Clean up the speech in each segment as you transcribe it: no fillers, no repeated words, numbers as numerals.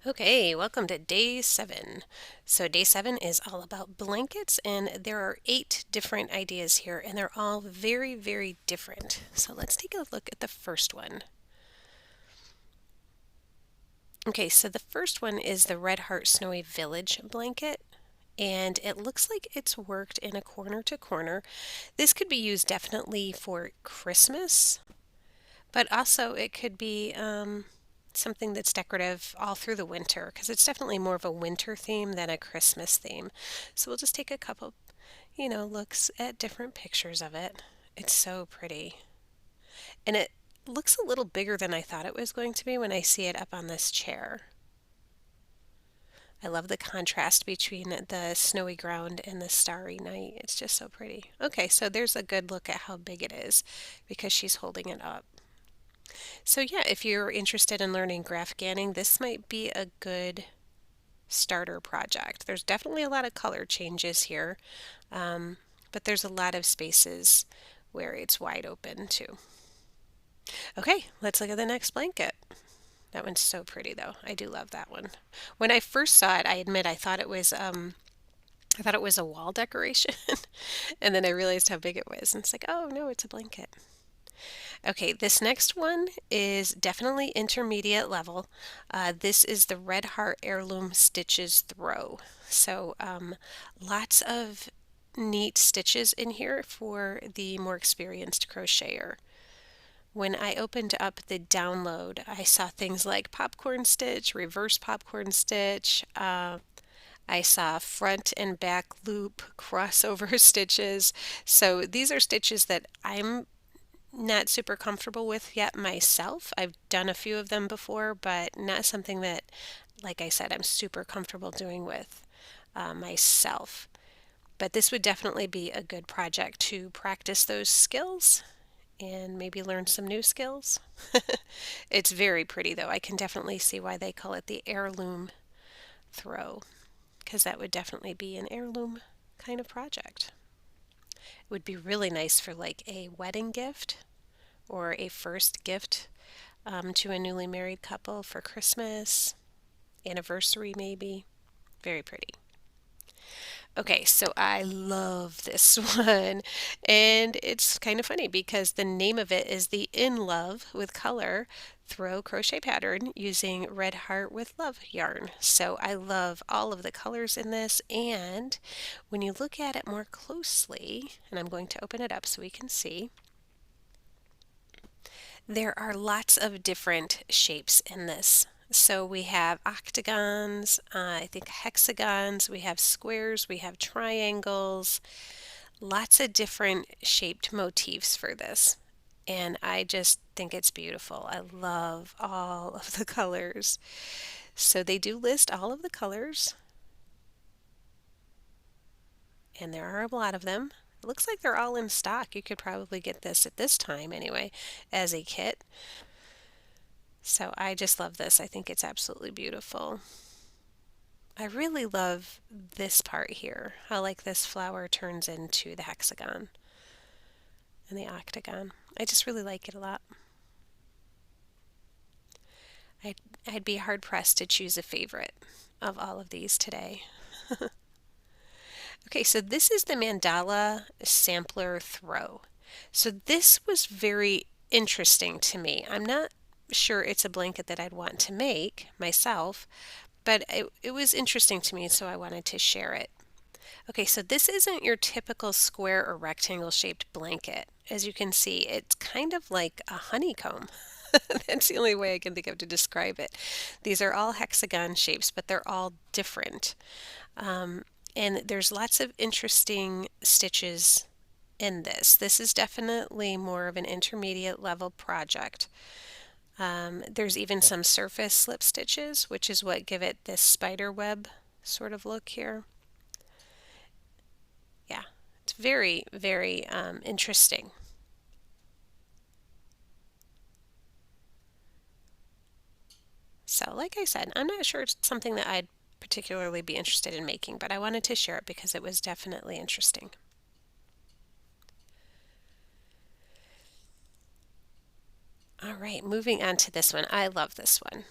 Okay, welcome to day 7. So, day 7 is all about blankets, and there are 8 different ideas here, and they're all very, very different. So, let's take a look at the first one. Okay, so the first one is the Red Heart Snowy Village blanket, and it looks like it's worked in a corner to corner. This could be used definitely for Christmas, but also it could be something that's decorative all through the winter because it's definitely more of a winter theme than a Christmas theme. So we'll just take a couple, looks at different pictures of it. It's so pretty. And it looks a little bigger than I thought it was going to be when I see it up on this chair. I love the contrast between the snowy ground and the starry night. It's just so pretty. Okay, so there's a good look at how big it is because she's holding it up. So yeah, if you're interested in learning graph ganning, this might be a good starter project. There's definitely a lot of color changes here, but there's a lot of spaces where it's wide open too. Okay, let's look at the next blanket. That one's so pretty though. I do love that one. When I first saw it, I admit I thought it was a wall decoration, and then I realized how big it was, and it's like, oh no, it's a blanket. Okay, this next one is definitely intermediate level. This is the Red Heart Heirloom Stitches Throw. So lots of neat stitches in here for the more experienced crocheter. When I opened up the download, I saw things like popcorn stitch, reverse popcorn stitch. I saw front and back loop crossover stitches. So these are stitches that I'm not super comfortable with yet myself. I've done a few of them before, but not something that, like I said, I'm super comfortable doing with myself. But this would definitely be a good project to practice those skills and maybe learn some new skills. It's very pretty though. I can definitely see why they call it the heirloom throw, because that would definitely be an heirloom kind of project. It would be really nice for like a wedding gift or a first gift to a newly married couple for Christmas, anniversary maybe. Very pretty. Okay, so I love this one. And it's kind of funny because the name of it is the In Love with Color Throw Crochet Pattern using Red Heart with Love yarn. So I love all of the colors in this. And when you look at it more closely, and I'm going to open it up so we can see, there are lots of different shapes in this. So we have octagons, I think hexagons, we have squares, we have triangles, lots of different shaped motifs for this. And I just think it's beautiful. I love all of the colors. So they do list all of the colors, and there are a lot of them. It looks like they're all in stock. You could probably get this at this time anyway as a kit. So I just love this. I think it's absolutely beautiful. I really love this part here. How like this flower turns into the hexagon and the octagon. I just really like it a lot. I'd, I'd be hard pressed to choose a favorite of all of these today. Okay, so this is the mandala sampler throw. So this was very interesting to me. I'm not sure it's a blanket that I'd want to make myself, but it was interesting to me, so I wanted to share it. Okay, so this isn't your typical square or rectangle shaped blanket. As you can see, it's kind of like a honeycomb. That's the only way I can think of to describe it. These are all hexagon shapes, but they're all different. And there's lots of interesting stitches in this. This is definitely more of an intermediate level project. There's even some surface slip stitches, which is what give it this spider web sort of look here. Yeah, it's very, very interesting. So, like I said, I'm not sure it's something that I'd particularly be interested in making, but I wanted to share it because it was definitely interesting. All right, moving on to this one. I love this one.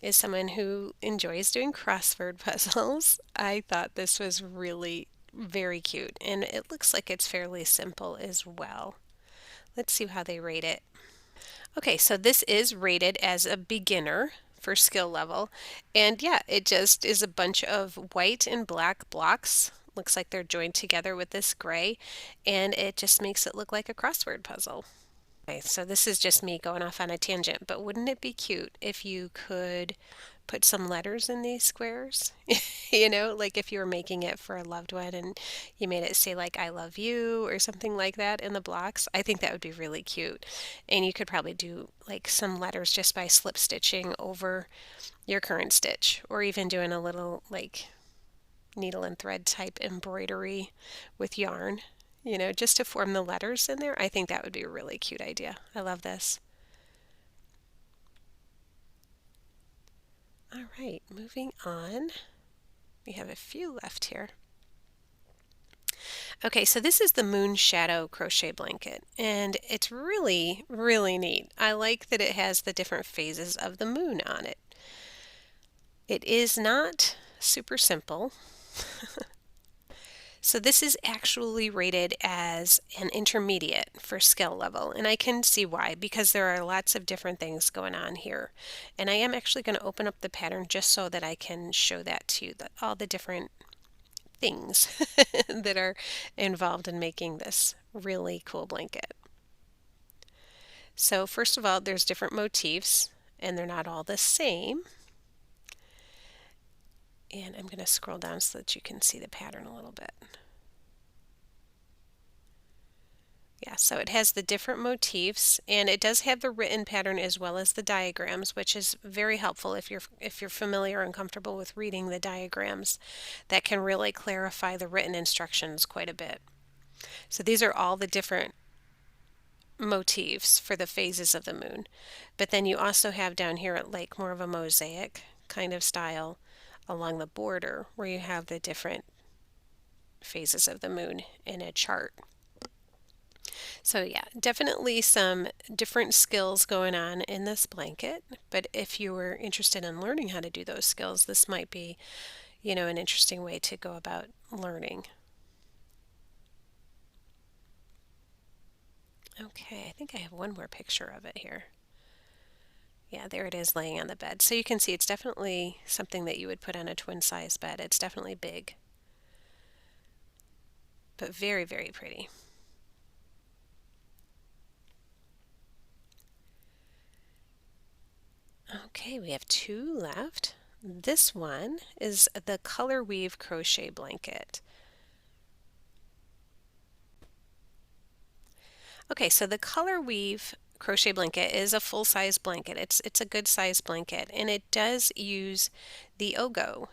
is someone who enjoys doing crossword puzzles, I thought this was really very cute, and it looks like it's fairly simple as well. Let's see how they rate it. Okay, so this is rated as a beginner for skill level, and yeah, it just is a bunch of white and black blocks. Looks like they're joined together with this gray, and it just makes it look like a crossword puzzle. Okay, so this is just me going off on a tangent, but wouldn't it be cute if you could put some letters in these squares? Like if you were making it for a loved one and you made it say like I love you or something like that in the blocks. I think that would be really cute. And you could probably do like some letters just by slip stitching over your current stitch, or even doing a little like needle and thread type embroidery with yarn, just to form the letters in there. I think that would be a really cute idea. I love this. All right, moving on. We have a few left here. Okay, so this is the Moon Shadow crochet blanket, and it's really, really neat. I like that it has the different phases of the moon on it. It is not super simple. So this is actually rated as an intermediate for skill level, and I can see why, because there are lots of different things going on here. And I am actually going to open up the pattern just so that I can show that to you, all the different things that are involved in making this really cool blanket. So first of all, there's different motifs, and they're not all the same. And I'm going to scroll down so that you can see the pattern a little bit. Yeah, so it has the different motifs, and it does have the written pattern as well as the diagrams, which is very helpful if you're familiar and comfortable with reading the diagrams. That can really clarify the written instructions quite a bit. So these are all the different motifs for the phases of the moon. But then you also have down here like more of a mosaic kind of style along the border where you have the different phases of the moon in a chart. So yeah, definitely some different skills going on in this blanket, but if you were interested in learning how to do those skills, this might be, an interesting way to go about learning. Okay, I think I have one more picture of it here. Yeah, there it is laying on the bed. So you can see it's definitely something that you would put on a twin size bed. It's definitely big, but very, very pretty. Okay, we have two left. This one is the Color Weave Crochet Blanket. Okay, so the Color Weave Crochet Blanket is a full-size blanket. It's a good size blanket, and it does use the Ogo.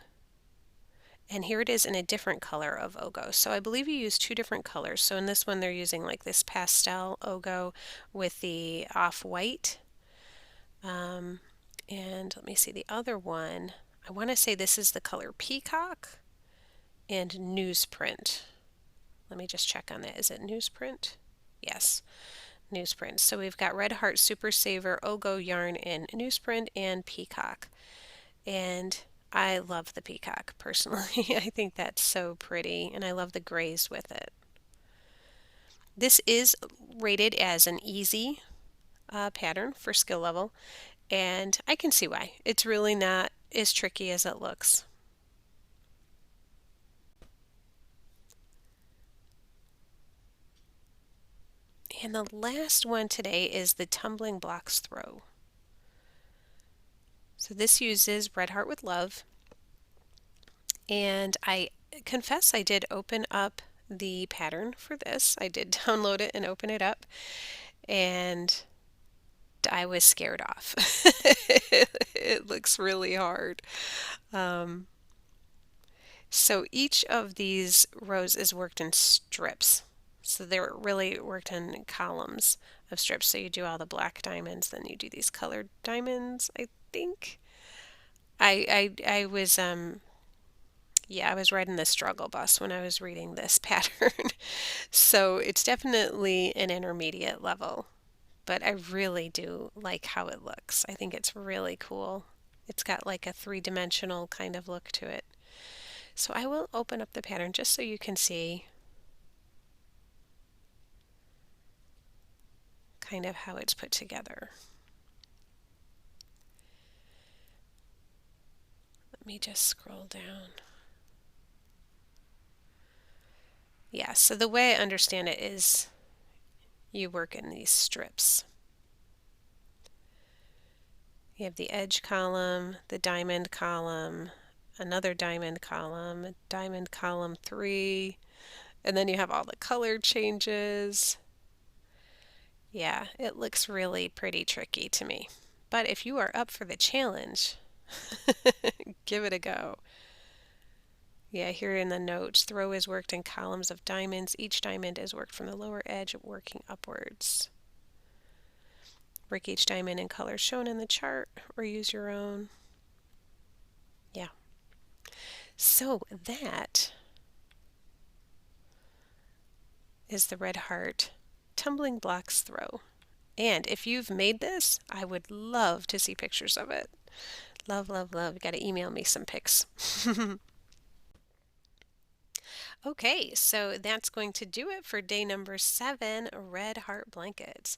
And here it is in a different color of Ogo. So I believe you use two different colors. So in this one they're using like this pastel Ogo with the off-white. And let me see the other one. I want to say this is the color Peacock and Newsprint. Let me just check on that. Is it Newsprint? Yes, Newsprint. So we've got Red Heart Super Saver, Ogo Yarn in Newsprint, and Peacock. And I love the peacock personally. I think that's so pretty, and I love the grays with it. This is rated as an easy pattern for skill level, and I can see why. It's really not as tricky as it looks. And the last one today is the Tumbling Blocks Throw. So this uses Red Heart with Love, and I confess I did open up the pattern for this. I did download it and open it up, and I was scared off. It looks really hard. So each of these rows is worked in strips. So they're really worked in columns of strips. So you do all the black diamonds, then you do these colored diamonds, I think. I was yeah, I was riding the struggle bus when I was reading this pattern. So it's definitely an intermediate level, but I really do like how it looks. I think it's really cool. It's got like a three-dimensional kind of look to it. So I will open up the pattern just so you can see kind of how it's put together. Let me just scroll down. Yeah, so the way I understand it is you work in these strips. You have the edge column, the diamond column, another diamond column 3, and then you have all the color changes. Yeah, it looks really pretty tricky to me. But if you are up for the challenge, give it a go. Yeah, here in the notes, throw is worked in columns of diamonds. Each diamond is worked from the lower edge, working upwards. Work each diamond in colors shown in the chart or use your own. Yeah. So that is the red heart tumbling blocks throw. And if you've made this, I would love to see pictures of it. Love, love, love. You got to email me some pics. Okay, so that's going to do it for day number 7, red heart blankets.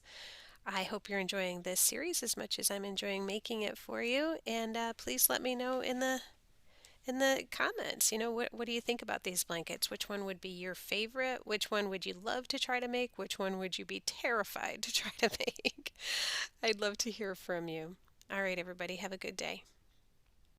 I hope you're enjoying this series as much as I'm enjoying making it for you, and please let me know in the comments, what do you think about these blankets? Which one would be your favorite? Which one would you love to try to make? Which one would you be terrified to try to make? I'd love to hear from you. All right, everybody, have a good day.